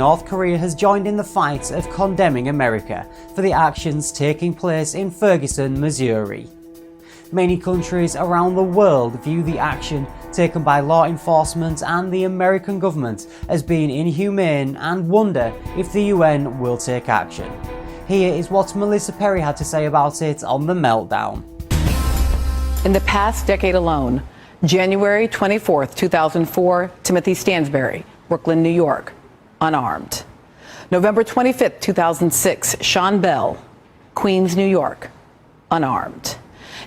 North Korea has joined in the fight of condemning America for the actions taking place in Ferguson, Missouri. Many countries around the world view the action taken by law enforcement and the American government as being inhumane and wonder if the UN will take action. Here is what Melissa Perry had to say about it on The Meltdown. In the past decade alone, January 24th, 2004, Timothy Stansbury, Brooklyn, New York, unarmed. November 25th, 2006, Sean Bell, Queens, New York, unarmed.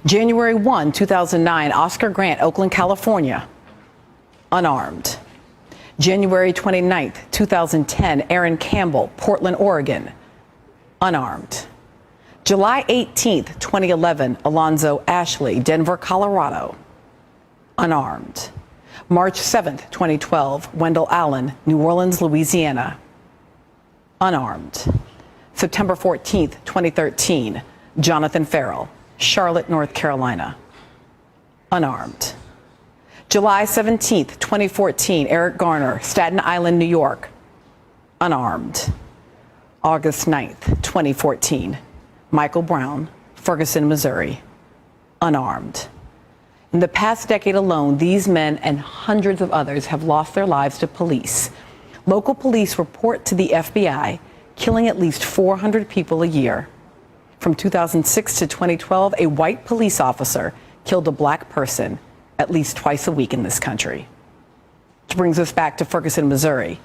January 1, 2009, Oscar Grant, Oakland, California, unarmed. January 29th, 2010, Aaron Campbell, Portland, Oregon, unarmed. July 18th, 2011, Alonzo Ashley, Denver, Colorado, unarmed. March 7th, 2012, Wendell Allen, New Orleans, Louisiana, unarmed. September 14th, 2013, Jonathan Farrell, Charlotte, North Carolina, unarmed. July 17th, 2014, Eric Garner, Staten Island, New York, unarmed. August 9th, 2014, Michael Brown, Ferguson, Missouri, unarmed. In the past decade alone, these men and hundreds of others have lost their lives to police. Local police report to the FBI killing at least 400 people a year. From 2006 to 2012, a white police officer killed a black person at least twice a week in this country. Which brings us back to Ferguson, Missouri,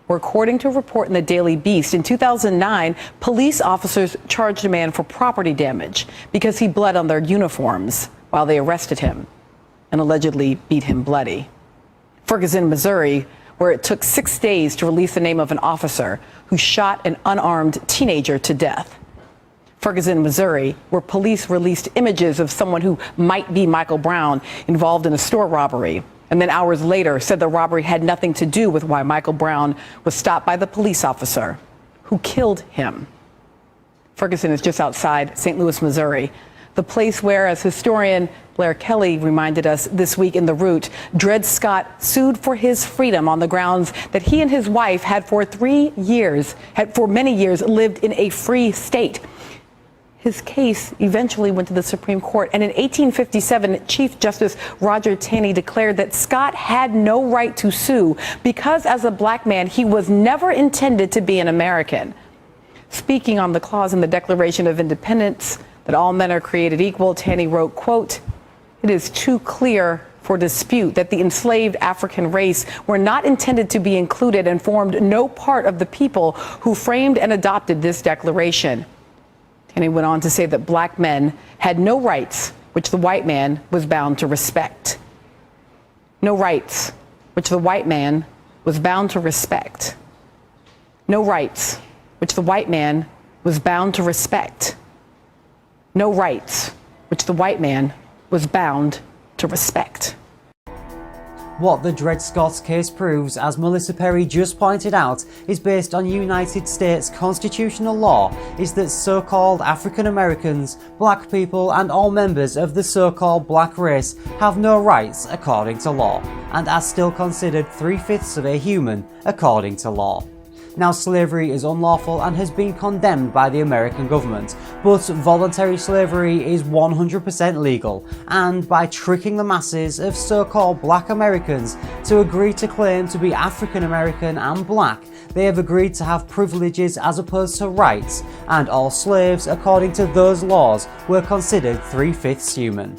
where, according to a report in the Daily Beast, in 2009, police officers charged a man for property damage because he bled on their uniforms while they arrested him and allegedly beat him bloody. Ferguson, Missouri, where it took 6 days to release the name of an officer who shot an unarmed teenager to death. Ferguson, Missouri, where police released images of someone who might be Michael Brown involved in a store robbery, and then hours later said the robbery had nothing to do with why Michael Brown was stopped by the police officer who killed him. Ferguson is just outside St. Louis, Missouri, the place where, as historian Blair Kelly reminded us this week in The Root, Dred Scott sued for his freedom on the grounds that he and his wife had for many years lived in a free state. His case eventually went to the Supreme Court, and in 1857, Chief Justice Roger Taney declared that Scott had no right to sue because, as a black man, he was never intended to be an American. Speaking on the clause in the Declaration of Independence that all men are created equal, Taney wrote, quote, "It is too clear for dispute that the enslaved African race were not intended to be included and formed no part of the people who framed and adopted this declaration." And he went on to say that black men had no rights which the white man was bound to respect. No rights which the white man was bound to respect. No rights which the white man was bound to respect. No rights which the white man was bound to respect. What the Dred Scott case proves, as Melissa Perry just pointed out, is based on United States constitutional law, is that so-called African Americans, black people and all members of the so-called black race have no rights according to law, and are still considered 3/5 of a human according to law. Now, slavery is unlawful and has been condemned by the American government, but voluntary slavery is 100% legal, and by tricking the masses of so-called black Americans to agree to claim to be African American and black, they have agreed to have privileges as opposed to rights, and all slaves, according to those laws, were considered 3/5 human.